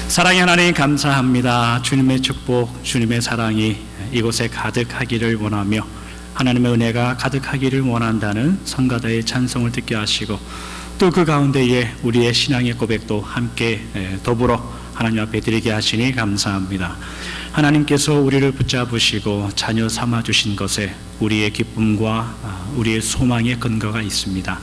사랑의 하나님 감사합니다. 주님의 축복, 주님의 사랑이 이곳에 가득하기를 원하며 하나님의 은혜가 가득하기를 원한다는 성가대의 찬송을 듣게 하시고 또 그 가운데에 우리의 신앙의 고백도 함께 더불어 하나님 앞에 드리게 하시니 감사합니다. 하나님께서 우리를 붙잡으시고 자녀 삼아주신 것에 우리의 기쁨과 우리의 소망의 근거가 있습니다.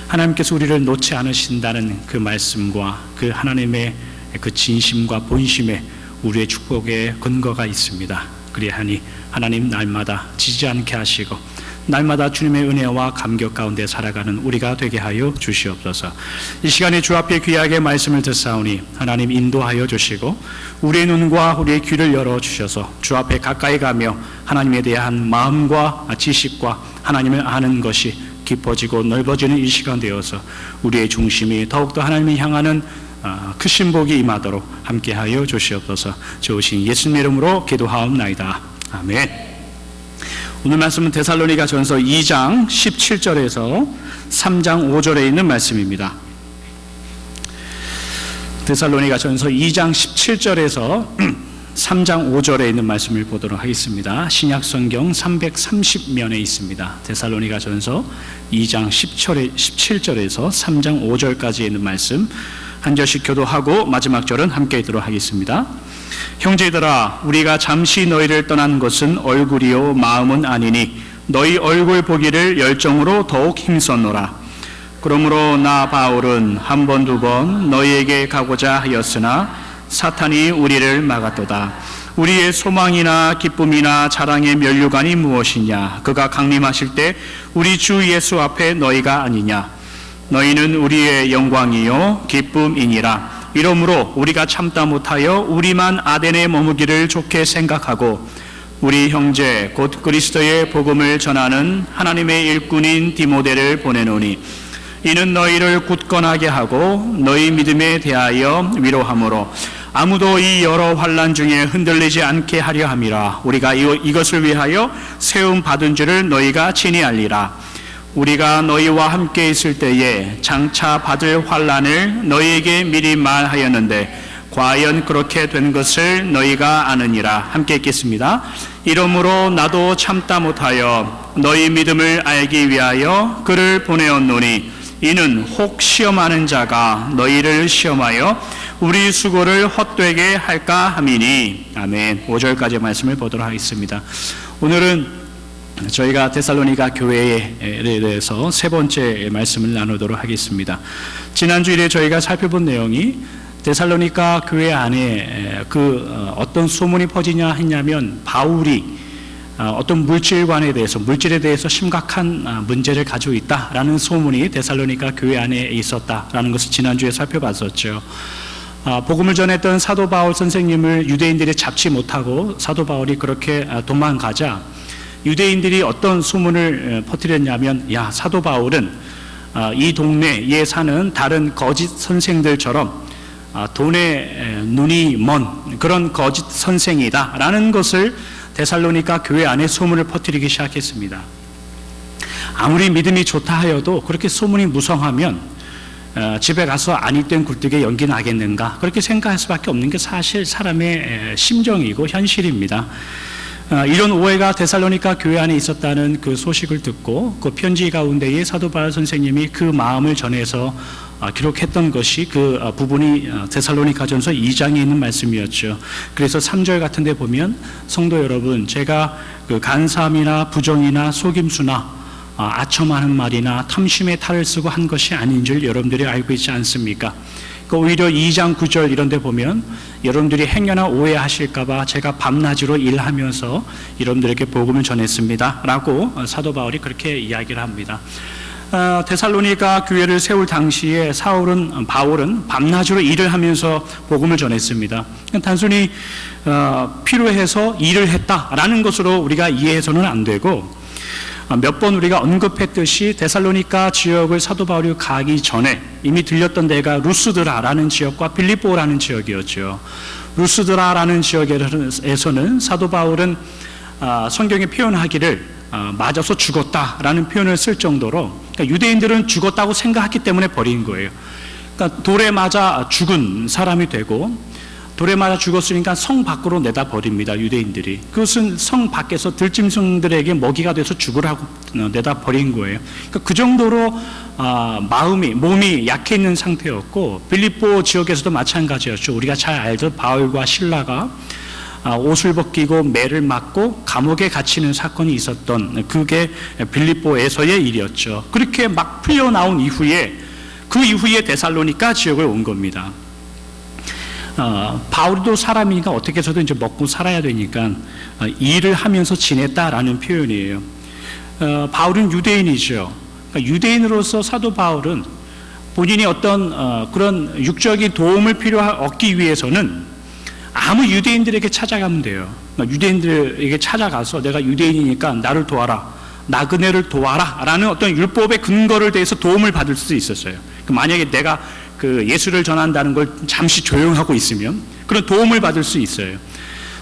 하나님께서 우리를 놓지 않으신다는 그 말씀과 그 하나님의 그 진심과 본심에 우리의 축복의 근거가 있습니다. 그리하니 하나님 날마다 지지 않게 하시고 날마다 주님의 은혜와 감격 가운데 살아가는 우리가 되게 하여 주시옵소서. 이 시간에 주 앞에 귀하게 말씀을 듣사오니 하나님 인도하여 주시고 우리의 눈과 우리의 귀를 열어주셔서 주 앞에 가까이 가며 하나님에 대한 마음과 지식과 하나님을 아는 것이 깊어지고 넓어지는 이 시간 되어서 우리의 중심이 더욱더 하나님을 향하는 크신 복이 임하도록 함께하여 주시옵소서. 좋으신 예수님 이름으로 기도하옵나이다. 아멘. 오늘 말씀은 데살로니가 전서 2장 17절에서 3장 5절에 있는 말씀입니다. 데살로니가 전서 2장 17절에서 3장 5절에 있는 말씀을 보도록 하겠습니다. 신약성경 330면에 있습니다. 데살로니가 전서 2장 17절에서 3장 5절까지 있는 말씀 한 절씩 교도하고 마지막 절은 함께 읽도록 하겠습니다. 형제들아, 우리가 잠시 너희를 떠난 것은 얼굴이요 마음은 아니니 너희 얼굴 보기를 열정으로 더욱 힘썼노라. 그러므로 나 바울은 한 번 두 번 너희에게 가고자 하였으나 사탄이 우리를 막았도다. 우리의 소망이나 기쁨이나 자랑의 면류관이 무엇이냐? 그가 강림하실 때 우리 주 예수 앞에 너희가 아니냐? 너희는 우리의 영광이요 기쁨이니라. 이러므로 우리가 참다 못하여 우리만 아덴에 머무기를 좋게 생각하고 우리 형제 곧 그리스도의 복음을 전하는 하나님의 일꾼인 디모데를 보내노니 이는 너희를 굳건하게 하고 너희 믿음에 대하여 위로하므로 아무도 이 여러 환난 중에 흔들리지 않게 하려 함이라. 우리가 이것을 위하여 세움 받은 줄을 너희가 친히 알리라. 우리가 너희와 함께 있을 때에 장차 받을 환난을 너희에게 미리 말하였는데 과연 그렇게 된 것을 너희가 아느니라. 함께 읽겠습니다. 이러므로 나도 참다 못하여 너희 믿음을 알기 위하여 그를 보내었노니 이는 혹 시험하는 자가 너희를 시험하여 우리 수고를 헛되게 할까 함이니. 아멘. 5절까지 말씀을 보도록 하겠습니다. 오늘은 저희가 데살로니가 교회에 대해서 세 번째 말씀을 나누도록 하겠습니다. 지난주일에 저희가 살펴본 내용이 데살로니가 교회 안에 어떤 소문이 퍼지냐 했냐면 바울이 어떤 물질에 대해서 심각한 문제를 가지고 있다라는 소문이 데살로니가 교회 안에 있었다라는 것을 지난주에 살펴봤었죠. 복음을 전했던 사도 바울 선생님을 유대인들이 잡지 못하고 사도 바울이 그렇게 도망가자 유대인들이 어떤 소문을 퍼뜨렸냐면 사도 바울은 이 동네에 사는 다른 거짓 선생들처럼 돈에 눈이 먼 그런 거짓 선생이다 라는 것을 데살로니가 교회 안에 소문을 퍼뜨리기 시작했습니다. 아무리 믿음이 좋다 하여도 그렇게 소문이 무성하면 집에 가서 아니된 굴뚝에 연기 나겠는가 그렇게 생각할 수밖에 없는 게 사실 사람의 심정이고 현실입니다. 이런 오해가 데살로니가 교회 안에 있었다는 그 소식을 듣고 그 편지 가운데에 사도 바울 선생님이 그 마음을 전해서 기록했던 것이 그 부분이 데살로니가전서 2장에 있는 말씀이었죠. 그래서 3절 같은 데 보면 성도 여러분, 제가 그 간사함이나 부정이나 속임수나 아첨하는 말이나 탐심의 탈을 쓰고 한 것이 아닌 줄 여러분들이 알고 있지 않습니까? 오히려 2장 9절 이런 데 보면 여러분들이 행여나 오해하실까봐 제가 밤낮으로 일하면서 여러분들에게 복음을 전했습니다 라고 사도 바울이 그렇게 이야기를 합니다. 데살로니가 교회를 세울 당시에 바울은 밤낮으로 일을 하면서 복음을 전했습니다. 단순히 필요해서 일을 했다라는 것으로 우리가 이해해서는 안 되고 몇 번 우리가 언급했듯이 데살로니가 지역을 사도 바울이 가기 전에 이미 들렸던 데가 루스드라라는 지역과 빌립보라는 지역이었죠. 루스드라라는 지역에서는 사도 바울은 성경에 표현하기를 맞아서 죽었다라는 표현을 쓸 정도로 그러니까 유대인들은 죽었다고 생각했기 때문에 버린 거예요. 그러니까 돌에 맞아 죽은 사람이 되고 돌에 맞아 죽었으니까 성 밖으로 내다 버립니다. 유대인들이. 그것은 성 밖에서 들짐승들에게 먹이가 돼서 죽으라고 내다 버린 거예요. 그러니까 그 정도로 몸이 약해 있는 상태였고, 빌립보 지역에서도 마찬가지였죠. 우리가 잘 알던 바울과 실라가 옷을 벗기고 매를 맞고 감옥에 갇히는 사건이 있었던, 그게 빌립보에서의 일이었죠. 그렇게 막 풀려나온 이후에, 그 이후에 데살로니가 지역을 온 겁니다. 바울도 사람이니까 어떻게 해서든 이제 먹고 살아야 되니까 일을 하면서 지냈다라는 표현이에요. 바울은 유대인이죠. 그러니까 유대인으로서 사도 바울은 본인이 어떤 그런 육적인 도움을 얻기 위해서는 아무 유대인들에게 찾아가면 돼요. 그러니까 유대인들에게 찾아가서 내가 유대인이니까 나를 도와라, 나그네를 도와라 라는 어떤 율법의 근거를 대해서 도움을 받을 수 있었어요. 그러니까 만약에 내가 그 예수를 전한다는 걸 잠시 조용하고 있으면 그런 도움을 받을 수 있어요.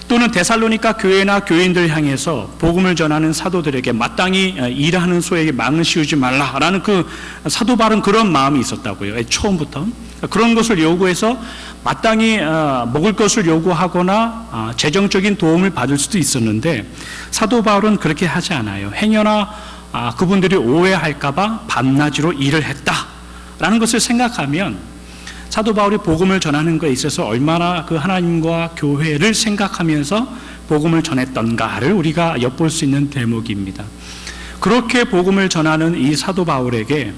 또는 데살로니가 교회나 교인들 향해서 복음을 전하는 사도들에게 마땅히 일하는 소에게 망을 씌우지 말라라는 그 사도 바울은 그런 마음이 있었다고요. 처음부터 그런 것을 요구해서 마땅히 먹을 것을 요구하거나 재정적인 도움을 받을 수도 있었는데, 사도 바울은 그렇게 하지 않아요. 행여나 그분들이 오해할까봐 밤낮으로 일을 했다라는 것을 생각하면 사도 바울이 복음을 전하는 것에 있어서 얼마나 그 하나님과 교회를 생각하면서 복음을 전했던가를 우리가 엿볼 수 있는 대목입니다. 그렇게 복음을 전하는 이 사도 바울에게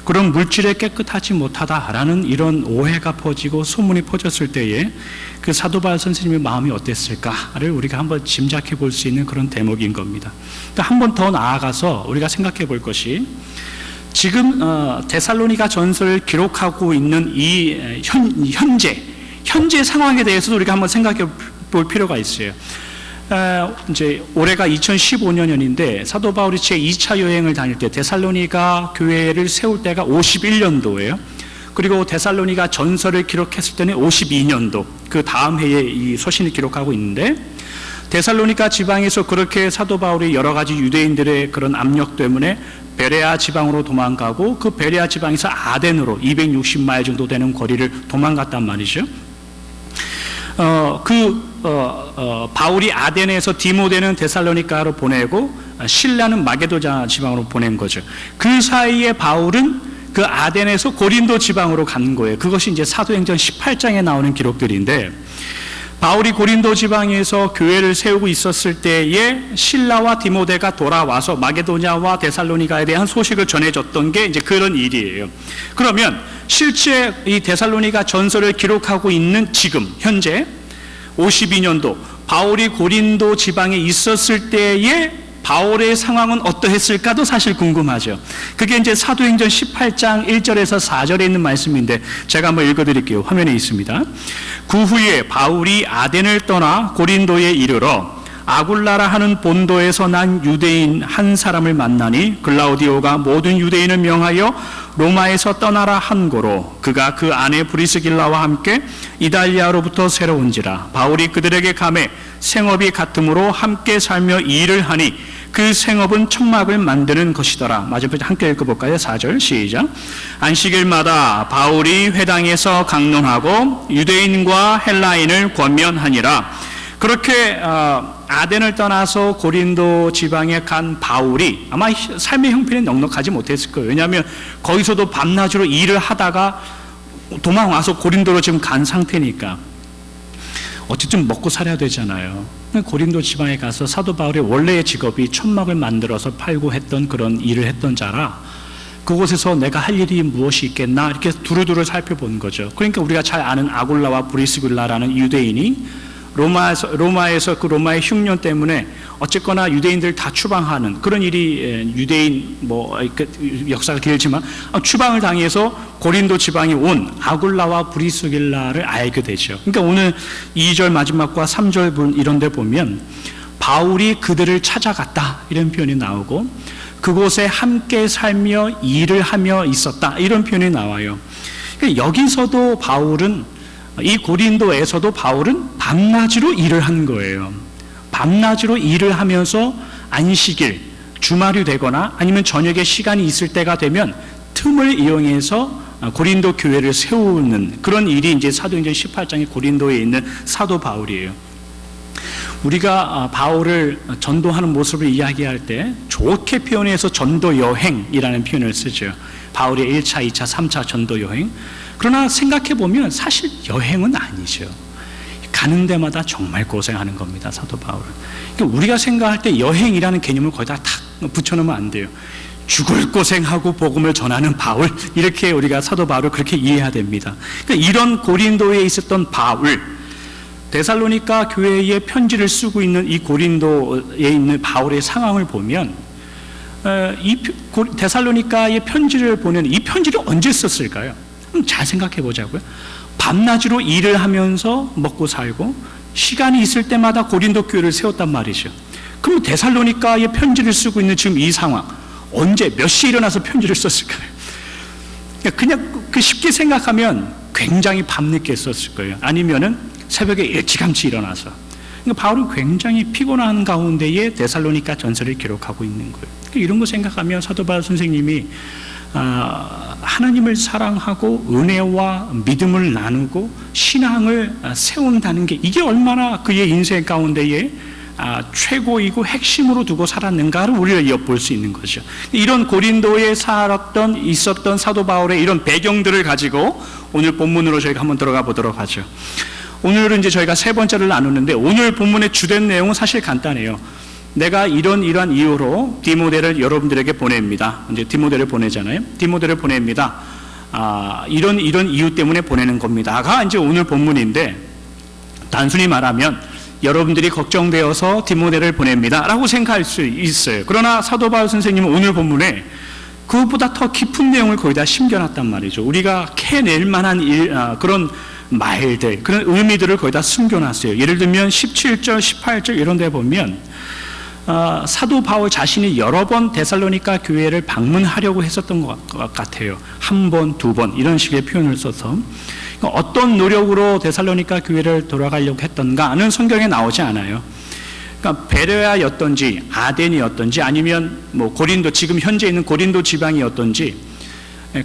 그런 물질에 깨끗하지 못하다라는 이런 오해가 퍼지고 소문이 퍼졌을 때에 그 사도 바울 선생님의 마음이 어땠을까를 우리가 한번 짐작해 볼 수 있는 그런 대목인 겁니다. 그러니까 한 번 더 나아가서 우리가 생각해 볼 것이, 지금 데살로니가 전서를 기록하고 있는 이 현재 상황에 대해서도 우리가 한번 생각해 볼 필요가 있어요. 이제 올해가 2015년인데 사도 바울이 제 2차 여행을 다닐 때 데살로니가 교회를 세울 때가 51년도예요. 그리고 데살로니가 전서를 기록했을 때는 52년도, 그 다음 해에 이 서신을 기록하고 있는데, 데살로니가 지방에서 그렇게 사도 바울이 여러 가지 유대인들의 그런 압력 때문에 베레아 지방으로 도망가고, 그 베레아 지방에서 아덴으로 260마일 정도 되는 거리를 도망갔단 말이죠. 바울이 아덴에서 디모데는 데살로니가로 보내고 실라는 마게도냐 지방으로 보낸 거죠. 그 사이에 바울은 그 아덴에서 고린도 지방으로 간 거예요. 그것이 이제 사도행전 18장에 나오는 기록들인데, 바울이 고린도 지방에서 교회를 세우고 있었을 때에 실라와 디모데가 돌아와서 마게도냐와 데살로니가에 대한 소식을 전해줬던 게 이제 그런 일이에요. 그러면 실제 이 데살로니가 전서를 기록하고 있는 지금 현재 52년도 바울이 고린도 지방에 있었을 때에 바울의 상황은 어떠했을까도 사실 궁금하죠. 그게 이제 사도행전 18장 1절에서 4절에 있는 말씀인데 제가 한번 읽어드릴게요. 화면에 있습니다. 그 후에 바울이 아덴을 떠나 고린도에 이르러 아굴라라 하는 본도에서 난 유대인 한 사람을 만나니, 글라우디오가 모든 유대인을 명하여 로마에서 떠나라 한 고로 그가 그 아내 브리스길라와 함께 이달리아로부터 새로 온지라. 바울이 그들에게 가매 생업이 같으므로 함께 살며 일을 하니 그 생업은 천막을 만드는 것이더라. 맞은편 함께 읽어볼까요? 4절 시작. 안식일마다 바울이 회당에서 강론하고 유대인과 헬라인을 권면하니라. 그렇게 아덴을 떠나서 고린도 지방에 간 바울이 아마 삶의 형편이 넉넉하지 못했을 거예요. 왜냐하면 거기서도 밤낮으로 일을 하다가 도망와서 고린도로 지금 간 상태니까 어쨌든 먹고 살아야 되잖아요. 고린도 지방에 가서 사도 바울의 원래의 직업이 천막을 만들어서 팔고 했던 그런 일을 했던 자라, 그곳에서 내가 할 일이 무엇이 있겠나 이렇게 두루두루 살펴본 거죠. 그러니까 우리가 잘 아는 아굴라와 브리스길라라는 유대인이 로마에서 그 로마의 흉년 때문에 어쨌거나 유대인들 다 추방하는 그런 일이, 유대인 역사가 길지만 추방을 당해서 고린도 지방에 온 아굴라와 브리스길라를 알게 되죠. 그러니까 오늘 2절 마지막과 3절 이런 데 보면 바울이 그들을 찾아갔다 이런 표현이 나오고, 그곳에 함께 살며 일을 하며 있었다 이런 표현이 나와요. 그러니까 여기서도 바울은, 이 고린도에서도 바울은 밤낮으로 일을 한 거예요. 밤낮으로 일을 하면서 안식일, 주말이 되거나 아니면 저녁에 시간이 있을 때가 되면 틈을 이용해서 고린도 교회를 세우는 그런 일이 이제 사도행전 18장의 고린도에 있는 사도 바울이에요. 우리가 바울을 전도하는 모습을 이야기할 때 좋게 표현해서 전도 여행이라는 표현을 쓰죠. 바울의 1차, 2차, 3차 전도 여행. 그러나 생각해 보면 사실 여행은 아니죠. 가는 데마다 정말 고생하는 겁니다, 사도 바울은. 그러니까 우리가 생각할 때 여행이라는 개념을 거기다 탁 붙여놓으면 안 돼요. 죽을 고생하고 복음을 전하는 바울, 이렇게 우리가 사도 바울을 그렇게 이해해야 됩니다. 그러니까 이런 고린도에 있었던 바울, 데살로니가 교회에 편지를 쓰고 있는 이 고린도에 있는 바울의 상황을 보면 이 데살로니가의 편지를 보면 이 편지를 언제 썼을까요? 잘 생각해 보자고요. 밤낮으로 일을 하면서 먹고 살고 시간이 있을 때마다 고린도 교회를 세웠단 말이죠. 그럼 데살로니가의 편지를 쓰고 있는 지금 이 상황, 언제 몇 시에 일어나서 편지를 썼을까요? 그냥 쉽게 생각하면 굉장히 밤늦게 썼을 거예요. 아니면은 새벽에 일찌감치 일어나서. 그러니까 바울은 굉장히 피곤한 가운데에 데살로니가 전서를 기록하고 있는 거예요. 이런 거 생각하면 사도 바울 선생님이 하나님을 사랑하고 은혜와 믿음을 나누고 신앙을 세운다는 게 이게 얼마나 그의 인생 가운데에 최고이고 핵심으로 두고 살았는가를 우리가 엿볼 수 있는 거죠. 이런 고린도에 있었던 사도 바울의 이런 배경들을 가지고 오늘 본문으로 저희가 한번 들어가 보도록 하죠. 오늘은 이제 저희가 세 번째를 나누는데 오늘 본문의 주된 내용은 사실 간단해요. 내가 이러한 이유로 디모데를 여러분들에게 보냅니다. 이제 디모데를 보내잖아요. 디모데를 보냅니다. 이런 이유 때문에 보내는 겁니다가 이제 오늘 본문인데, 단순히 말하면 여러분들이 걱정되어서 디모데를 보냅니다라고 생각할 수 있어요. 그러나 사도 바울 선생님은 오늘 본문에 그것보다 더 깊은 내용을 거기다 심겨놨단 말이죠. 우리가 캐낼 만한 그런 말들, 그런 의미들을 거기다 숨겨놨어요. 예를 들면 17절, 18절 이런 데 보면 사도 바울 자신이 여러 번 데살로니가 교회를 방문하려고 했었던 것 같아요. 한 번, 두 번 이런 식의 표현을 써서 어떤 노력으로 데살로니가 교회를 돌아가려고 했던가는 성경에 나오지 않아요. 그러니까 베레아였던지 아덴이었던지 아니면 뭐 고린도, 지금 현재 있는 고린도 지방이었던지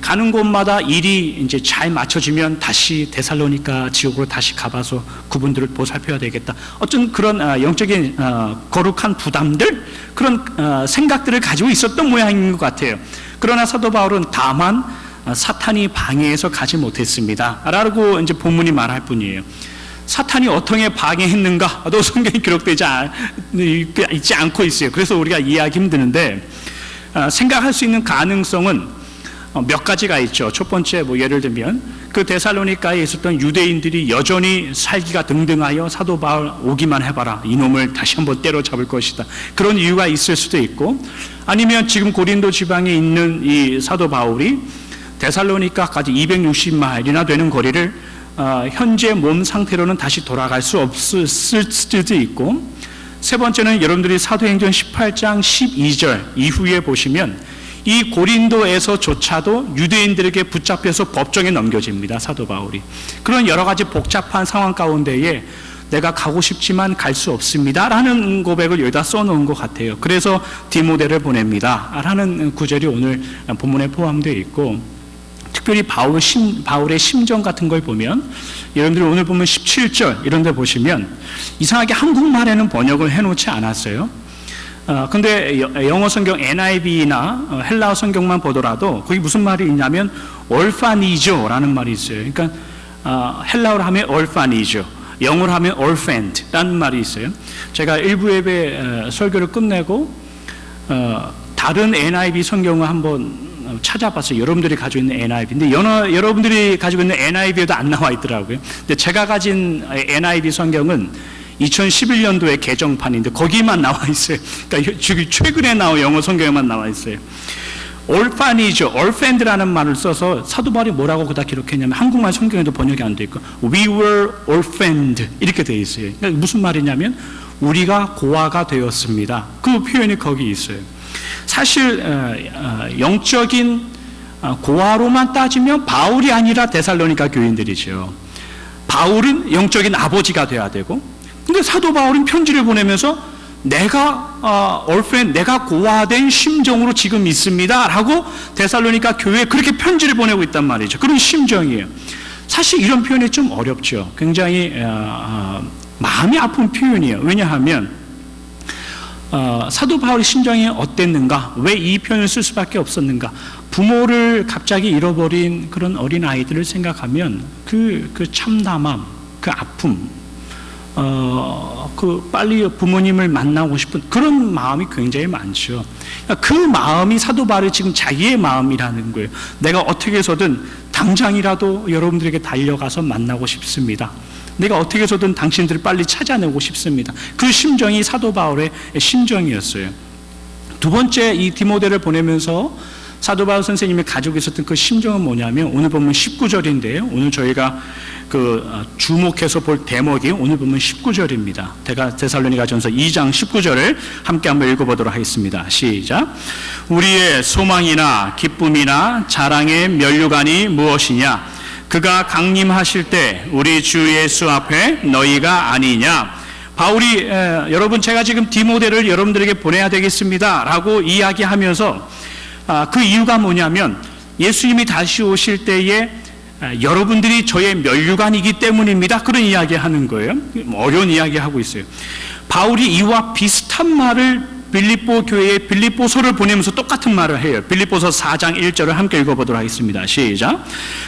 가는 곳마다 일이 이제 잘 맞춰지면 다시 데살로니가 지역으로 다시 가봐서 그분들을 보살펴야 되겠다. 어떤 그런 영적인 거룩한 부담들, 그런 생각들을 가지고 있었던 모양인 것 같아요. 그러나 사도 바울은 다만 사탄이 방해해서 가지 못했습니다 라고 이제 본문이 말할 뿐이에요. 사탄이 어떻게 방해했는가도 성경에 기록되지 있지 않고 있어요. 그래서 우리가 이해하기 힘드는데 생각할 수 있는 가능성은 몇 가지가 있죠. 첫 번째, 예를 들면 그 데살로니가에 있었던 유대인들이 여전히 살기가 등등하여 사도 바울 오기만 해봐라, 이놈을 다시 한번 때려잡을 것이다, 그런 이유가 있을 수도 있고, 아니면 지금 고린도 지방에 있는 이 사도 바울이 데살로니가까지 260마일이나 되는 거리를 현재 몸 상태로는 다시 돌아갈 수 없을 수도 있고, 세 번째는 여러분들이 사도행전 18장 12절 이후에 보시면 이 고린도에서조차도 유대인들에게 붙잡혀서 법정에 넘겨집니다, 사도 바울이. 그런 여러 가지 복잡한 상황 가운데에 내가 가고 싶지만 갈 수 없습니다 라는 고백을 여기다 써놓은 것 같아요. 그래서 디모데를 보냅니다 라는 구절이 오늘 본문에 포함되어 있고, 특별히 바울의 심정 같은 걸 보면, 여러분들이 오늘 보면 17절 이런 데 보시면 이상하게 한국말에는 번역을 해놓지 않았어요. 근데 영어 성경 NIV나 헬라어 성경만 보더라도 거기 무슨 말이 있냐면 orphanage라는 말이 있어요. 그러니까 헬라어로 하면 orphanage, 영어로 하면 orphaned라는 말이 있어요. 제가 일부 예배 설교를 끝내고 다른 NIV 성경을 한번 찾아봤어요. 여러분들이 가지고 있는 NIV인데 여러분들이 가지고 있는 NIV에도 안 나와 있더라고요. 근데 제가 가진 NIV 성경은 2011년도에 개정판인데 거기만 나와 있어요. 그러니까 최근에 나온 영어 성경에만 나와 있어요. orphanage, orphaned라는 말을 써서 사도 바울이 뭐라고 그다 기록했냐면 한국말 성경에도 번역이 안 돼 있고 we were orphaned 이렇게 돼 있어요. 그러니까 무슨 말이냐면 우리가 고아가 되었습니다. 그 표현이 거기 있어요. 사실 영적인 고아로만 따지면 바울이 아니라 데살로니가 교인들이죠. 바울은 영적인 아버지가 돼야 되고, 근데 사도 바울은 편지를 보내면서 내가 얼프엔 내가 고아된 심정으로 지금 있습니다라고 데살로니가 교회에 그렇게 편지를 보내고 있단 말이죠. 그런 심정이에요. 사실 이런 표현이 좀 어렵죠. 굉장히 마음이 아픈 표현이에요. 왜냐하면 사도 바울의 심정이 어땠는가? 왜 이 표현을 쓸 수밖에 없었는가? 부모를 갑자기 잃어버린 그런 어린 아이들을 생각하면 그 참담함, 그 아픔, 빨리 부모님을 만나고 싶은 그런 마음이 굉장히 많죠. 그 마음이 사도 바울이 지금 자기의 마음이라는 거예요. 내가 어떻게 해서든 당장이라도 여러분들에게 달려가서 만나고 싶습니다. 내가 어떻게 해서든 당신들을 빨리 찾아내고 싶습니다. 그 심정이 사도 바울의 심정이었어요. 두 번째, 이 디모데를 보내면서 사도 바울 선생님이 가지고 있었던 그 심정은 뭐냐면 오늘 보면 19절인데요. 오늘 저희가 주목해서 볼 대목이 오늘 보면 19절입니다. 데살로니가전서 2장 19절을 함께 한번 읽어보도록 하겠습니다. 시작. 우리의 소망이나 기쁨이나 자랑의 면류관이 무엇이냐? 그가 강림하실 때 우리 주 예수 앞에 너희가 아니냐? 바울이 여러분 제가 지금 디모데를 여러분들에게 보내야 되겠습니다 라고 이야기하면서 그 이유가 뭐냐면 예수님이 다시 오실 때에 여러분들이 저의 면류관이기 때문입니다. 그런 이야기하는 거예요. 어려운 이야기하고 있어요. 바울이 이와 비슷한 말을 빌립보 교회에 빌립보서를 보내면서 똑같은 말을 해요. 빌립보서 4장 1절을 함께 읽어보도록 하겠습니다. 시작.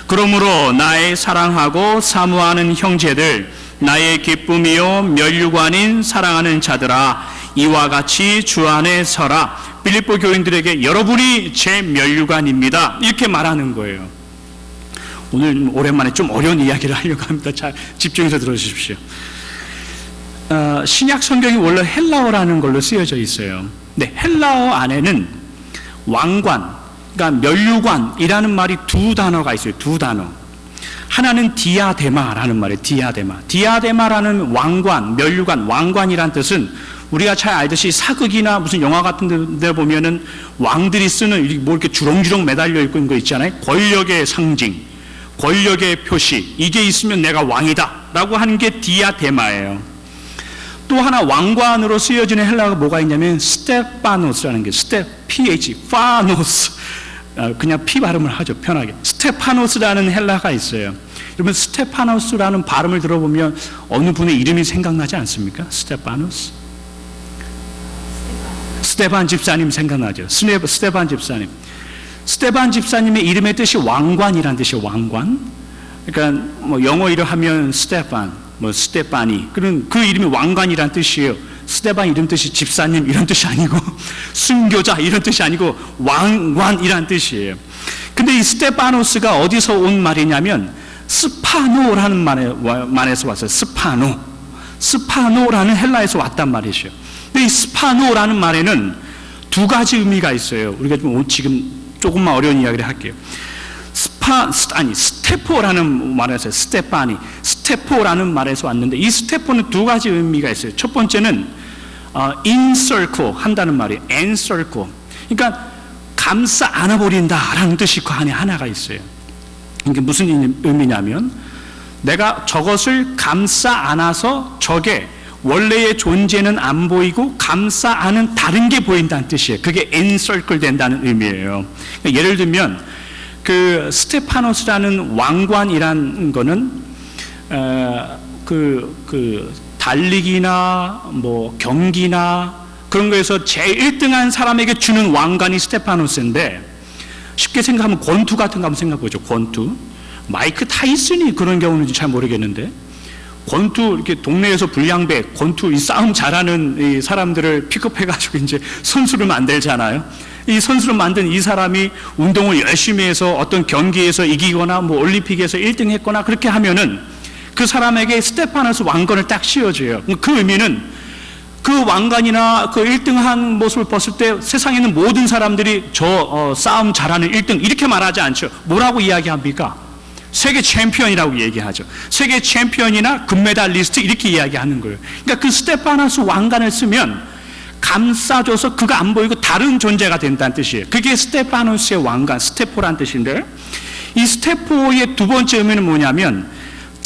그러므로 나의 사랑하고 사모하는 형제들, 나의 기쁨이요 면류관인 사랑하는 자들아, 이와 같이 주 안에 서라. 빌립보 교인들에게 여러분이 제 면류관입니다. 이렇게 말하는 거예요. 오늘 오랜만에 좀 어려운 이야기를 하려고 합니다. 잘 집중해서 들어주십시오. 신약 성경이 원래 헬라어라는 걸로 쓰여져 있어요. 근데 헬라어 안에는 왕관, 그러니까 면류관이라는 말이 두 단어가 있어요. 두 단어. 하나는 디아데마라는 말이에요. 디아데마. 디아데마라는 왕관, 면류관, 왕관이란 뜻은 우리가 잘 알듯이 사극이나 무슨 영화 같은 데 보면은 왕들이 쓰는 뭐 이렇게 주렁주렁 매달려 있는 거 있잖아요. 권력의 상징, 권력의 표시. 이게 있으면 내가 왕이다 라고 하는 게 디아데마예요. 또 하나 왕관으로 쓰여지는 헬라어가 뭐가 있냐면 스테파노스라는 게 파노스, 그냥 피 발음을 하죠. 편하게. 스테파노스라는 헬라가 있어요. 여러분 스테파노스라는 발음을 들어보면 어느 분의 이름이 생각나지 않습니까? 스테파노스. 스테반 집사님 생각나죠. 스테반 집사님. 스테반 집사님의 이름의 뜻이 왕관이란 뜻이에요. 왕관. 그러니까 뭐 영어 이름 하면 스테판, 뭐 스테파니, 그런 그 이름이 왕관이란 뜻이에요. 스테반 이름 뜻이 집사님 이런 뜻이 아니고 순교자 이런 뜻이 아니고 왕관이란 뜻이에요. 근데 이 스테파노스가 어디서 온 말이냐면 스파노라는 말에서 왔어요. 스파노라는 헬라에서 왔단 말이죠. 근데 이 스파노라는 말에는 두 가지 의미가 있어요. 우리가 지금 조금만 어려운 이야기를 할게요. 스테포라는 말에서 스테포라는 말에서 왔는데 이 스테포는 두 가지 의미가 있어요. 첫 번째는 encircle 한다는 말이에요. encircle. 그러니까 감싸 안아버린다라는 뜻이 그 안에 하나가 있어요. 이게 무슨 의미냐면 내가 저것을 감싸 안아서 저게 원래의 존재는 안 보이고 감싸 안은 다른 게 보인다는 뜻이에요. 그게 encircle 된다는 의미예요. 그러니까 예를 들면 그 스테파노스라는 왕관이란 거는 달리기나 뭐 경기나 그런 거에서 제일 1등한 사람에게 주는 왕관이 스테파노스인데 쉽게 생각하면 권투 같은 거 한번 생각해보죠. 권투. 마이크 타이슨이 그런 경우는 잘 모르겠는데 권투 이렇게 동네에서 불량배 권투 이 싸움 잘하는 이 사람들을 픽업해가지고 이제 선수를 만들잖아요. 이 선수를 만든 이 사람이 운동을 열심히 해서 어떤 경기에서 이기거나 뭐 올림픽에서 1등 했거나 그렇게 하면은 그 사람에게 스테파노스 왕관을 딱 씌워줘요. 그 의미는 그 왕관이나 그 1등한 모습을 봤을 때 세상에 있는 모든 사람들이 싸움 잘하는 1등 이렇게 말하지 않죠. 뭐라고 이야기합니까? 세계 챔피언이라고 얘기하죠. 세계 챔피언이나 금메달리스트 이렇게 이야기하는 거예요. 그러니까 그 스테파노스 왕관을 쓰면 감싸줘서 그가 안 보이고 다른 존재가 된다는 뜻이에요. 그게 스테파노스의 왕관, 스테포란 뜻인데 이 스테포의 두 번째 의미는 뭐냐면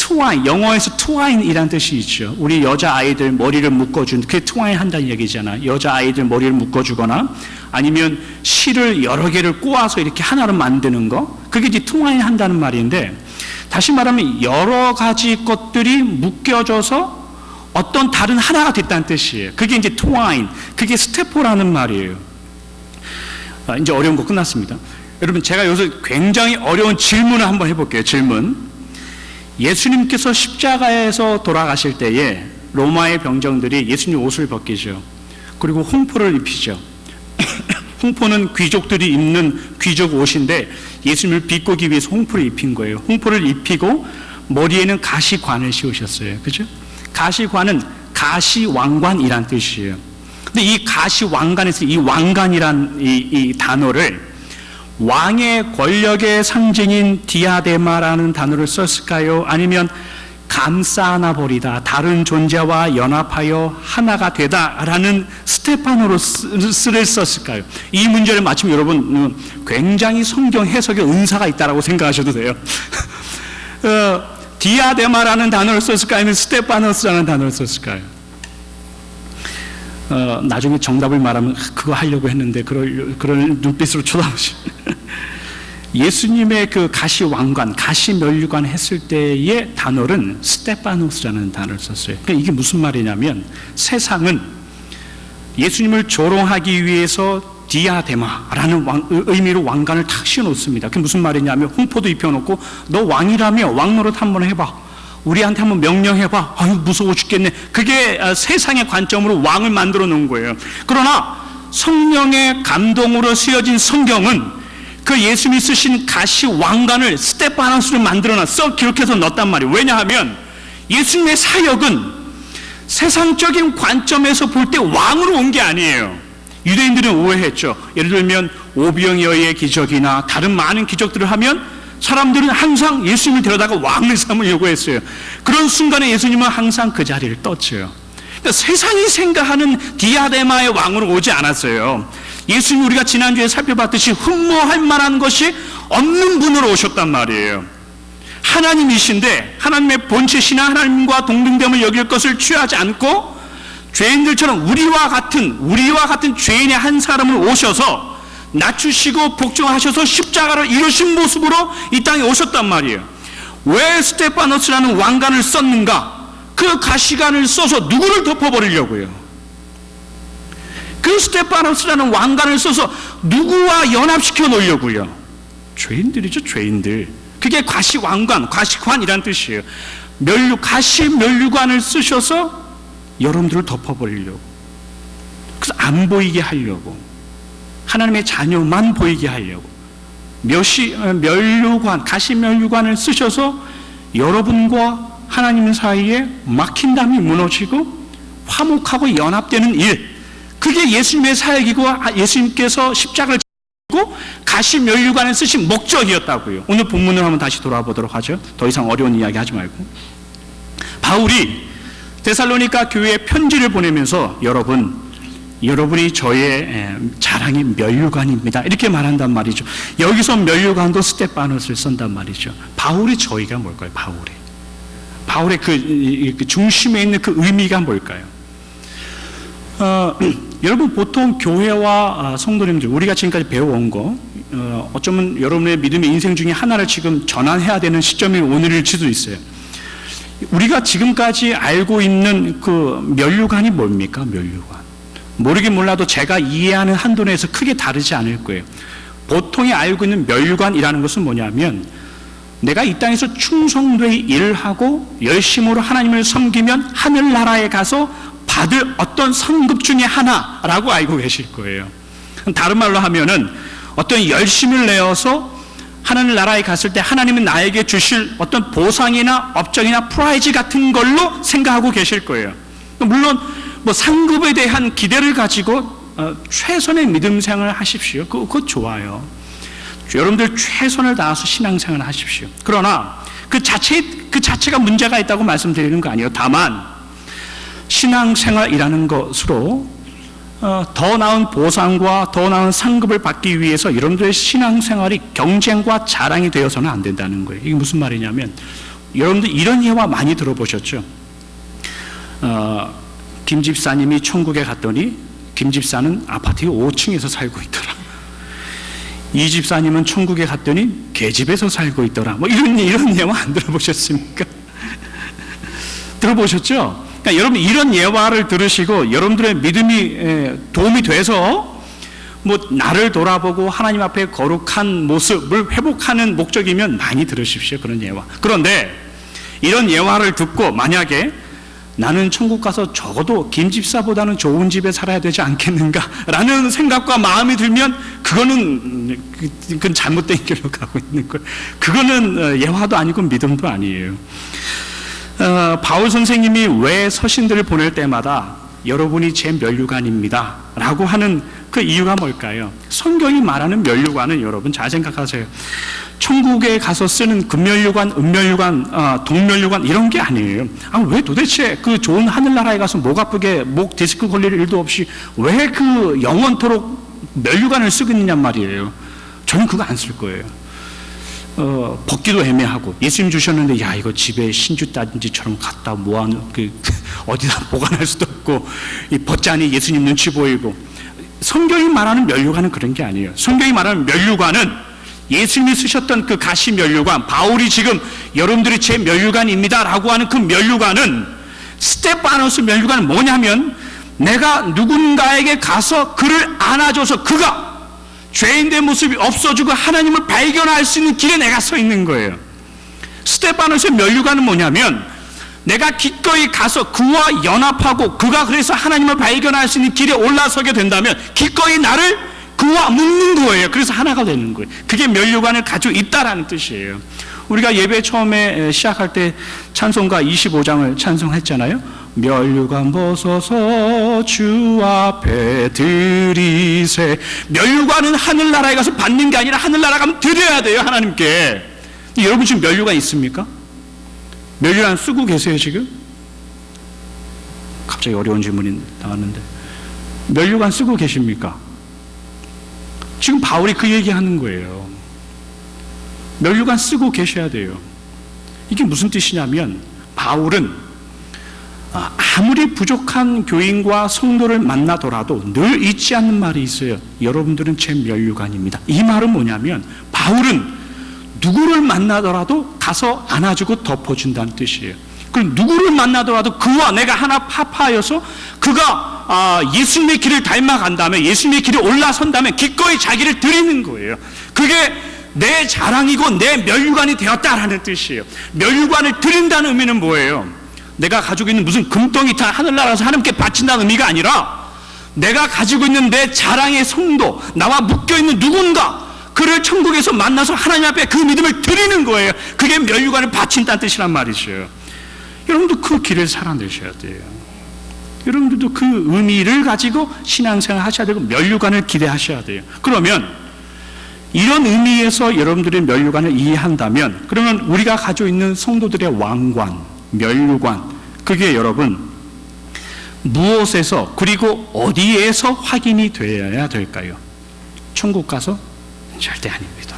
트와인, 영어에서 트와인이라는 뜻이 있죠. 우리 여자아이들 머리를 묶어준, 그게 트와인 한다는 얘기잖아. 여자아이들 머리를 묶어주거나 아니면 실을 여러 개를 꼬아서 이렇게 하나로 만드는 거, 그게 이제 트와인 한다는 말인데, 다시 말하면 여러 가지 것들이 묶여져서 어떤 다른 하나가 됐다는 뜻이에요. 그게 이제 트와인, 그게 스테포라는 말이에요. 이제 어려운 거 끝났습니다. 여러분, 제가 여기서 굉장히 어려운 질문을 한번 해볼게요. 질문. 예수님께서 십자가에서 돌아가실 때에 로마의 병정들이 예수님 옷을 벗기죠. 그리고 홍포를 입히죠. 홍포는 귀족들이 입는 귀족 옷인데 예수님을 비꼬기 위해서 홍포를 입힌 거예요. 홍포를 입히고 머리에는 가시관을 씌우셨어요. 그죠? 가시관은 가시왕관이란 뜻이에요. 근데 이 가시왕관에서 이 왕관이란 이 단어를 왕의 권력의 상징인 디아데마라는 단어를 썼을까요? 아니면 감싸 안아버리다, 다른 존재와 연합하여 하나가 되다라는 스테파노로스를 썼을까요? 이 문제를 마침 여러분 굉장히 성경 해석에 은사가 있다라고 생각하셔도 돼요. 디아데마라는 단어를 썼을까요? 아니면 스테파노스라는 단어를 썼을까요? 나중에 정답을 말하면 그거 하려고 했는데 그런 눈빛으로 쳐다보시. 예수님의 그 가시왕관, 가시면류관 했을 때의 단어는 스테파노스라는 단어를 썼어요. 그러니까 이게 무슨 말이냐면 세상은 예수님을 조롱하기 위해서 디아데마라는 의미로 왕관을 탁 씌워놓습니다. 그게 무슨 말이냐면 홍포도 입혀놓고 너 왕이라며 왕노릇 한번 해봐. 우리한테 한번 명령해봐. 아유 무서워 죽겠네. 그게 세상의 관점으로 왕을 만들어 놓은 거예요. 그러나 성령의 감동으로 쓰여진 성경은 그 예수님이 쓰신 가시 왕관을 스테파노스로 만들어놨어. 기록해서 넣었단 말이에요. 왜냐하면 예수님의 사역은 세상적인 관점에서 볼 때 왕으로 온 게 아니에요. 유대인들은 오해했죠. 예를 들면 오병이어의 기적이나 다른 많은 기적들을 하면 사람들은 항상 예수님을 데려다가 왕을 삼으려고 했어요. 그런 순간에 예수님은 항상 그 자리를 떴죠. 그러니까 세상이 생각하는 디아데마의 왕으로 오지 않았어요. 예수님 우리가 지난주에 살펴봤듯이 흠모할 만한 것이 없는 분으로 오셨단 말이에요. 하나님이신데 하나님의 본체시나 하나님과 동등됨을 여길 것을 취하지 않고 죄인들처럼 우리와 같은 죄인의 한 사람을 오셔서 낮추시고 복종하셔서 십자가를 이루신 모습으로 이 땅에 오셨단 말이에요. 왜 스테파노스라는 왕관을 썼는가? 그 가시관을 써서 누구를 덮어버리려고요? 그 스테파노스라는 왕관을 써서 누구와 연합시켜 놓으려고요? 죄인들이죠, 죄인들. 그게 가시왕관, 가시관이란 뜻이에요. 가시면류관을 쓰셔서 여러분들을 덮어버리려고. 그래서 안 보이게 하려고. 하나님의 자녀만 보이게 하려고. 가시면류관을 쓰셔서 여러분과 하나님 사이에 막힌담이 무너지고 화목하고 연합되는 일. 그게 예수님의 사역이고 예수님께서 십자가를 지고 가시면류관을 쓰신 목적이었다고요. 오늘 본문을 한번 다시 돌아보도록 하죠. 더 이상 어려운 이야기 하지 말고. 바울이 데살로니가 교회에 편지를 보내면서 여러분이 저의 자랑의 면류관입니다. 이렇게 말한단 말이죠. 여기서 면류관도 스테파노스를 쓴단 말이죠. 바울이 저희가 뭘까요? 바울의 그 중심에 있는 그 의미가 뭘까요? 여러분 보통 교회와 성도님들 우리가 지금까지 배워온 거 어쩌면 여러분의 믿음의 인생 중에 하나를 지금 전환해야 되는 시점이 오늘일지도 있어요. 우리가 지금까지 알고 있는 그 면류관이 뭡니까? 면류관. 모르긴 몰라도 제가 이해하는 한도 내에서 크게 다르지 않을 거예요. 보통이 알고 있는 면류관이라는 것은 뭐냐면 내가 이 땅에서 충성되이 일을 하고 열심으로 하나님을 섬기면 하늘나라에 가서 받을 어떤 상급 중에 하나라고 알고 계실 거예요. 다른 말로 하면은 어떤 열심을 내어서 하늘나라에 갔을 때 하나님은 나에게 주실 어떤 보상이나 업적이나 프라이즈 같은 걸로 생각하고 계실 거예요. 물론 뭐 상급에 대한 기대를 가지고 최선의 믿음 생활을 하십시오. 그거 좋아요. 여러분들 최선을 다해서 신앙생활을 하십시오. 그러나 그 자체가 문제가 있다고 말씀드리는 거 아니에요. 다만 신앙생활이라는 것으로 더 나은 보상과 더 나은 상급을 받기 위해서 여러분들의 신앙생활이 경쟁과 자랑이 되어서는 안 된다는 거예요. 이게 무슨 말이냐면 여러분들 이런 예화 많이 들어보셨죠? 김 집사님이 천국에 갔더니 김 집사는 아파트 5층에서 살고 있더라. 이 집사님은 천국에 갔더니 계집에서 살고 있더라. 뭐 이런 예화 안 들어보셨습니까? 들어보셨죠? 그러니까 여러분 이런 예화를 들으시고 여러분들의 믿음이 도움이 돼서 뭐 나를 돌아보고 하나님 앞에 거룩한 모습을 회복하는 목적이면 많이 들으십시오. 그런 예화. 그런데 이런 예화를 듣고 만약에 나는 천국 가서 적어도 김 집사보다는 좋은 집에 살아야 되지 않겠는가라는 생각과 마음이 들면 그건 잘못된 길로 가고 있는 거예요. 그거는 예화도 아니고 믿음도 아니에요. 바울 선생님이 왜 서신들을 보낼 때마다 여러분이 제 면류관입니다 라고 하는 그 이유가 뭘까요? 성경이 말하는 면류관은 여러분 잘 생각하세요. 천국에 가서 쓰는 금면류관, 은면류관, 동면류관 이런 게 아니에요. 왜 도대체 그 좋은 하늘나라에 가서 목 아프게 목 디스크 걸릴 일도 없이 왜 그 영원토록 면류관을 쓰겠느냐 말이에요. 저는 그거 안 쓸 거예요. 벗기도 애매하고 예수님 주셨는데 야 이거 집에 신주 딴지처럼 갖다 모아놓 어디다 보관할 수도 없고 이 벗자니 예수님 눈치 보이고. 성경이 말하는 면류관은 그런 게 아니에요. 성경이 말하는 면류관은 예수님이 쓰셨던 그 가시 면류관, 바울이 지금 여러분들이 제 면류관입니다 라고 하는 그 면류관은 스테파노스 면류관은 뭐냐면 내가 누군가에게 가서 그를 안아줘서 그가 죄인된 모습이 없어지고 하나님을 발견할 수 있는 길에 내가 서 있는 거예요. 스테파노스의 면류관은 뭐냐면 내가 기꺼이 가서 그와 연합하고 그가 그래서 하나님을 발견할 수 있는 길에 올라서게 된다면 기꺼이 나를 그와 묶는 거예요. 그래서 하나가 되는 거예요. 그게 면류관을 가지고 있다라는 뜻이에요. 우리가 예배 처음에 시작할 때 찬송가 25장을 찬송했잖아요. 면류관 벗어서 주 앞에 드리세. 면류관은 하늘나라에 가서 받는 게 아니라 하늘나라 가면 드려야 돼요. 하나님께. 여러분 지금 면류관 있습니까? 면류관 쓰고 계세요 지금? 갑자기 어려운 질문이 나왔는데 면류관 쓰고 계십니까? 지금 바울이 그 얘기하는 거예요. 면류관 쓰고 계셔야 돼요. 이게 무슨 뜻이냐면 바울은 아무리 부족한 교인과 성도를 만나더라도 늘 잊지 않는 말이 있어요. 여러분들은 제 면류관입니다. 이 말은 뭐냐면 바울은 누구를 만나더라도 가서 안아주고 덮어준다는 뜻이에요. 그럼 누구를 만나더라도 그와 내가 하나 파파하여서 그가 예수님의 길을 닮아간다면 예수님의 길에 올라선다면 기꺼이 자기를 드리는 거예요. 그게 내 자랑이고 내 면류관이 되었다라는 뜻이에요. 면류관을 드린다는 의미는 뭐예요? 내가 가지고 있는 무슨 금덩이탄 하늘나라에서 하나님께 바친다는 의미가 아니라 내가 가지고 있는 내 자랑의 성도, 나와 묶여있는 누군가 그를 천국에서 만나서 하나님 앞에 그 믿음을 드리는 거예요. 그게 면류관을 바친다는 뜻이란 말이죠. 여러분도 그 길을 살아내셔야 돼요. 여러분들도 그 의미를 가지고 신앙생활 하셔야 되고 면류관을 기대하셔야 돼요. 그러면 이런 의미에서 여러분들의 면류관을 이해한다면 그러면 우리가 가지고 있는 성도들의 왕관, 면류관 그게 여러분 무엇에서 그리고 어디에서 확인이 되어야 될까요? 천국 가서? 절대 아닙니다.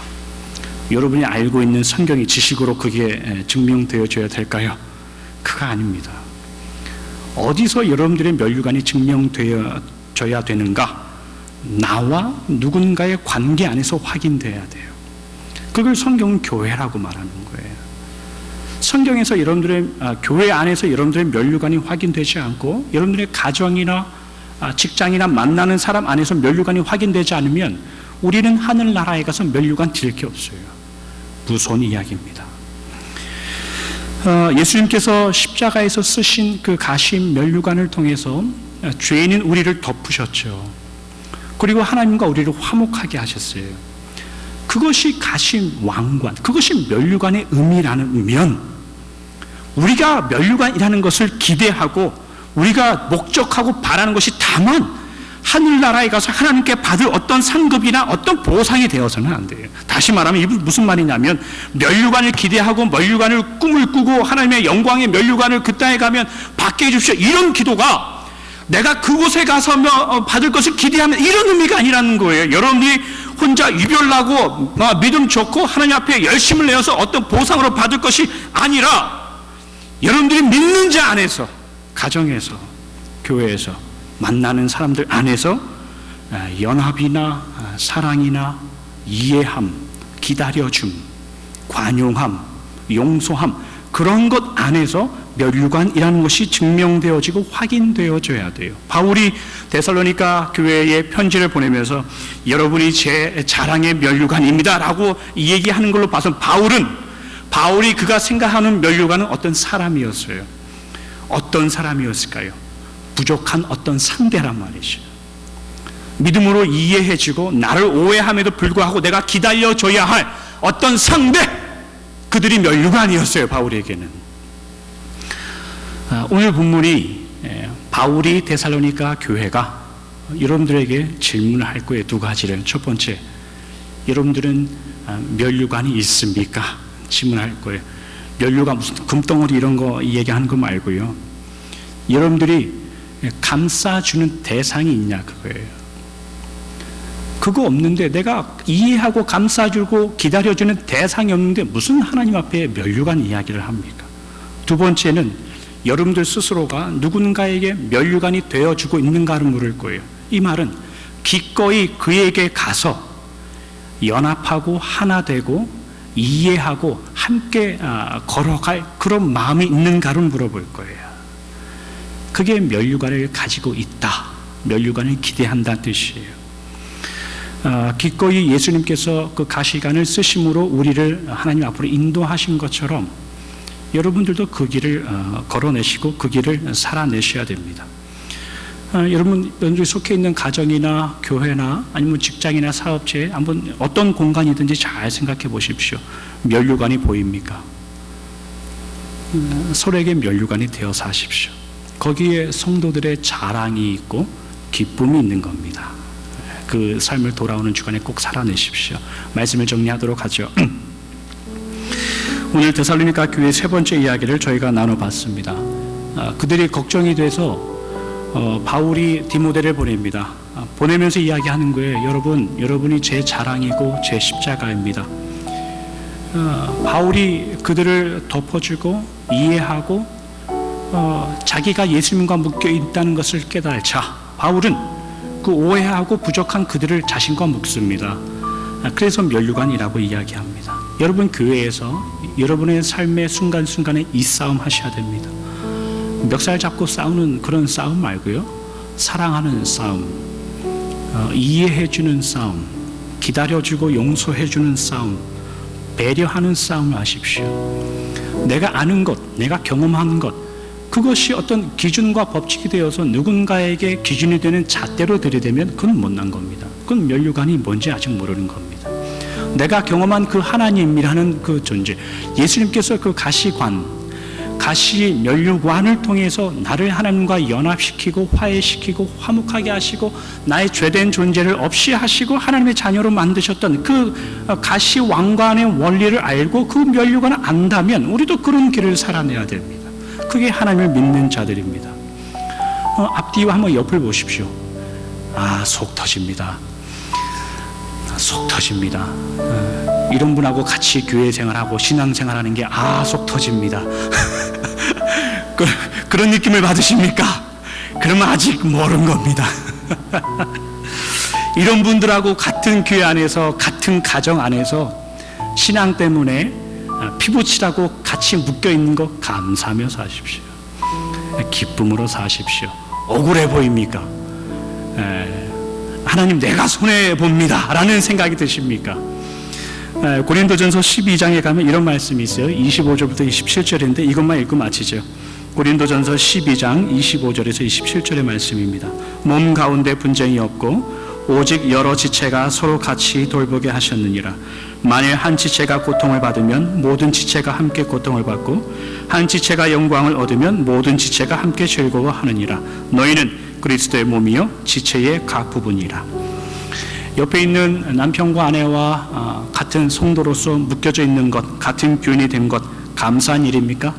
여러분이 알고 있는 성경의 지식으로 그게 증명되어져야 될까요? 그거 아닙니다. 어디서 여러분들의 면류관이 증명되어져야 되는가? 나와 누군가의 관계 안에서 확인돼야 돼요. 그걸 성경은 교회라고 말하는 거예요. 성경에서 여러분들의 교회 안에서 여러분들의 면류관이 확인되지 않고 여러분들의 가정이나 직장이나 만나는 사람 안에서 면류관이 확인되지 않으면 우리는 하늘나라에 가서 면류관 드릴 게 없어요. 무서운 이야기입니다. 예수님께서 십자가에서 쓰신 그 가심 면류관을 통해서 죄인인 우리를 덮으셨죠. 그리고 하나님과 우리를 화목하게 하셨어요. 그것이 가심 왕관, 그것이 면류관의 의미라면 우리가 면류관이라는 것을 기대하고 우리가 목적하고 바라는 것이 다만 하늘나라에 가서 하나님께 받을 어떤 상급이나 어떤 보상이 되어서는 안 돼요. 다시 말하면 이게 무슨 말이냐면 면류관을 기대하고 면류관을 꿈을 꾸고 하나님의 영광의 면류관을 그 땅에 가면 받게 해주십시오. 이런 기도가 내가 그곳에 가서 받을 것을 기대하면 이런 의미가 아니라는 거예요. 여러분이 혼자 유별나고 믿음 좋고 하나님 앞에 열심을 내어서 어떤 보상으로 받을 것이 아니라 여러분들이 믿는 자 안에서, 가정에서, 교회에서 만나는 사람들 안에서 연합이나 사랑이나 이해함, 기다려줌, 관용함, 용서함, 그런 것 안에서 면류관이라는 것이 증명되어지고 확인되어져야 돼요. 바울이 데살로니가 교회에 편지를 보내면서 여러분이 제 자랑의 면류관입니다 라고 얘기하는 걸로 봐서 바울이 그가 생각하는 면류관은 어떤 사람이었어요. 어떤 사람이었을까요? 부족한 어떤 상대란 말이죠. 믿음으로 이해해주고 나를 오해함에도 불구하고 내가 기다려줘야 할 어떤 상대, 그들이 면류관이었어요. 바울에게는. 오늘 본문이 바울이 데살로니가 교회가 여러분들에게 질문을 할 거예요. 두 가지를. 첫 번째, 여러분들은 면류관이 있습니까? 질문할 거예요. 면류관 무슨 금덩어리 이런 거 얘기하는 거 말고요. 여러분들이 감싸주는 대상이 있냐 그거예요. 그거 없는데, 내가 이해하고 감싸주고 기다려주는 대상이 없는데 무슨 하나님 앞에 면류관 이야기를 합니까? 두 번째는 여러분들 스스로가 누군가에게 면류관이 되어주고 있는가를 물을 거예요. 이 말은 기꺼이 그에게 가서 연합하고 하나 되고 이해하고 함께 걸어갈 그런 마음이 있는가를 물어볼 거예요. 그게 면류관을 가지고 있다, 면류관을 기대한다는 뜻이에요. 기꺼이 예수님께서 그 가시관을 쓰심으로 우리를 하나님 앞으로 인도하신 것처럼 여러분들도 그 길을 걸어내시고 그 길을 살아내셔야 됩니다. 여러분들이 속해 있는 가정이나 교회나 아니면 직장이나 사업체에 한번 어떤 공간이든지 잘 생각해 보십시오. 면류관이 보입니까? 서로에게 면류관이 되어 사십시오. 거기에 성도들의 자랑이 있고 기쁨이 있는 겁니다. 그 삶을 돌아오는 주간에 꼭 살아내십시오. 말씀을 정리하도록 하죠. 오늘 데살로니가 교회 세 번째 이야기를 저희가 나눠봤습니다. 그들이 걱정이 돼서 바울이 디모데를 보냅니다. 보내면서 이야기하는 거예요. 여러분이 제 자랑이고 제 십자가입니다. 바울이 그들을 덮어주고 이해하고 자기가 예수님과 묶여 있다는 것을 깨달자 바울은 그 오해하고 부족한 그들을 자신과 묶습니다. 그래서 면류관이라고 이야기합니다. 여러분 교회에서 여러분의 삶의 순간순간에 이 싸움 하셔야 됩니다. 멱살 잡고 싸우는 그런 싸움 말고요, 사랑하는 싸움, 이해해주는 싸움, 기다려주고 용서해주는 싸움, 배려하는 싸움을 하십시오. 내가 아는 것, 내가 경험한 것, 그것이 어떤 기준과 법칙이 되어서 누군가에게 기준이 되는 잣대로 들이대면 그건 못난 겁니다. 그건 면류관이 뭔지 아직 모르는 겁니다. 내가 경험한 그 하나님이라는 그 존재, 예수님께서 그 가시 면류관을 통해서 나를 하나님과 연합시키고 화해시키고 화목하게 하시고 나의 죄된 존재를 없이 하시고 하나님의 자녀로 만드셨던 그 가시 왕관의 원리를 알고 그 면류관을 안다면 우리도 그런 길을 살아내야 됩니다. 그게 하나님을 믿는 자들입니다. 앞뒤와 한번 옆을 보십시오. 속 터집니다. 속 터집니다. 이런 분하고 같이 교회 생활하고 신앙생활하는 게 속 터집니다. 그런 느낌을 받으십니까? 그러면 아직 모르는 겁니다. 이런 분들하고 같은 교회 안에서 같은 가정 안에서 신앙 때문에 피부치라고 같이 묶여있는 거 감사하며 사십시오. 기쁨으로 사십시오. 억울해 보입니까? 하나님 내가 손해봅니다 라는 생각이 드십니까? 고린도전서 12장에 가면 이런 말씀이 있어요. 25절부터 27절인데 이것만 읽고 마치죠. 고린도전서 12장 25절에서 27절의 말씀입니다. 몸 가운데 분쟁이 없고 오직 여러 지체가 서로 같이 돌보게 하셨느니라. 만일 한 지체가 고통을 받으면 모든 지체가 함께 고통을 받고 한 지체가 영광을 얻으면 모든 지체가 함께 즐거워하느니라. 너희는 그리스도의 몸이요 지체의 각 부분이라. 옆에 있는 남편과 아내와 같은 성도로서 묶여져 있는 것, 같은 교인이 된 것 감사한 일입니까?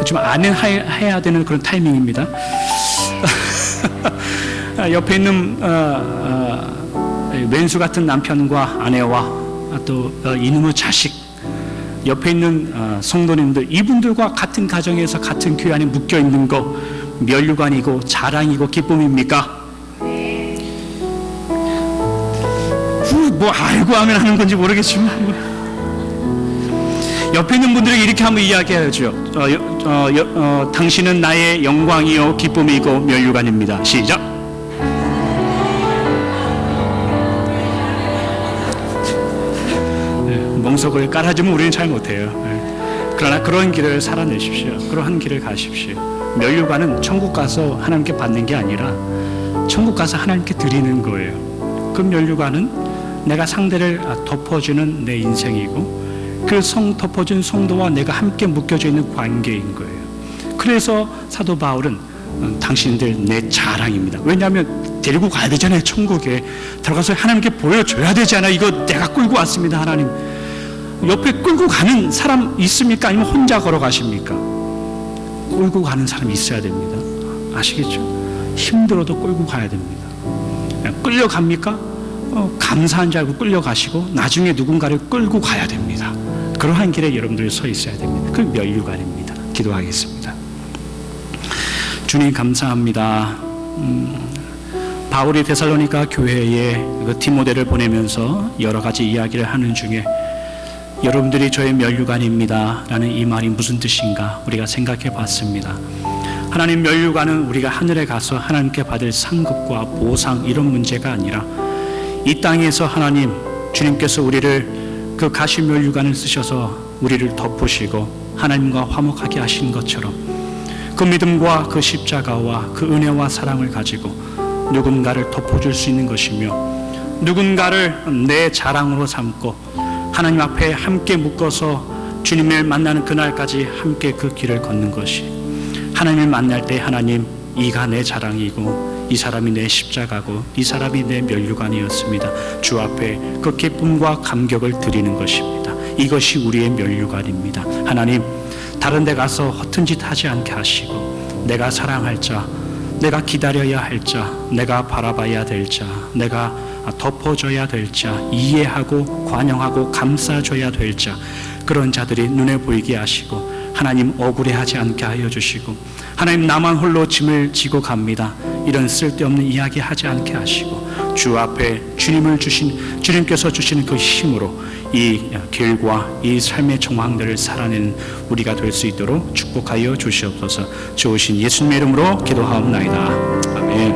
좀 안 해야 되는 그런 타이밍입니다. 옆에 있는 왼수 같은 남편과 아내와 또 이놈의 자식, 옆에 있는 성도님들, 이분들과 같은 가정에서 같은 교회 안에 묶여 있는 거 면류관이고 자랑이고 기쁨입니까? 뭐 알고 하면 하는 건지 모르겠지만 옆에 있는 분들에게 이렇게 한번 이야기하죠. 당신은 나의 영광이요 기쁨이고 면류관입니다. 시작. 멍석을 깔아주면 우리는 잘 못해요. 그러나 그런 길을 살아내십시오. 그러한 길을 가십시오. 면류관은 천국 가서 하나님께 받는 게 아니라 천국 가서 하나님께 드리는 거예요. 그 면류관은 내가 상대를 덮어주는 내 인생이고 그 덮어준 성도와 내가 함께 묶여져 있는 관계인 거예요. 그래서 사도 바울은 당신들 내 자랑입니다. 왜냐하면 데리고 가야 되잖아요. 천국에 들어가서 하나님께 보여줘야 되잖아요. 이거 내가 끌고 왔습니다. 하나님 옆에 끌고 가는 사람 있습니까? 아니면 혼자 걸어가십니까? 끌고 가는 사람이 있어야 됩니다. 아시겠죠? 힘들어도 끌고 가야 됩니다. 끌려갑니까? 감사한 줄 알고 끌려가시고 나중에 누군가를 끌고 가야 됩니다. 그러한 길에 여러분들이 서 있어야 됩니다. 그 면류관입니다. 기도하겠습니다. 주님 감사합니다. 바울이 데살로니가 교회에 그 디모데를 보내면서 여러 가지 이야기를 하는 중에 여러분들이 저의 면류관입니다 라는 이 말이 무슨 뜻인가 우리가 생각해 봤습니다. 하나님 면류관은 우리가 하늘에 가서 하나님께 받을 상급과 보상 이런 문제가 아니라 이 땅에서 하나님 주님께서 우리를 그 가시 면류관을 쓰셔서 우리를 덮으시고 하나님과 화목하게 하신 것처럼 그 믿음과 그 십자가와 그 은혜와 사랑을 가지고 누군가를 덮어줄 수 있는 것이며 누군가를 내 자랑으로 삼고 하나님 앞에 함께 묶어서 주님을 만나는 그날까지 함께 그 길을 걷는 것이 하나님을 만날 때 하나님 이가 내 자랑이고 이 사람이 내 십자가고 이 사람이 내 면류관이었습니다. 주 앞에 그 기쁨과 감격을 드리는 것입니다. 이것이 우리의 면류관입니다. 하나님 다른 데 가서 허튼 짓 하지 않게 하시고 내가 사랑할 자, 내가 기다려야 할 자, 내가 바라봐야 될 자, 내가 덮어줘야 될 자, 이해하고 관용하고 감싸줘야 될 자, 그런 자들이 눈에 보이게 하시고 하나님 억울해하지 않게 하여 주시고 하나님 나만 홀로 짐을 지고 갑니다 이런 쓸데없는 이야기 하지 않게 하시고 주 앞에 주님께서 주시는 그 힘으로 이 길과 이 삶의 정황들을 살아내는 우리가 될 수 있도록 축복하여 주시옵소서. 좋으신 예수님의 이름으로 기도하옵나이다. 아멘.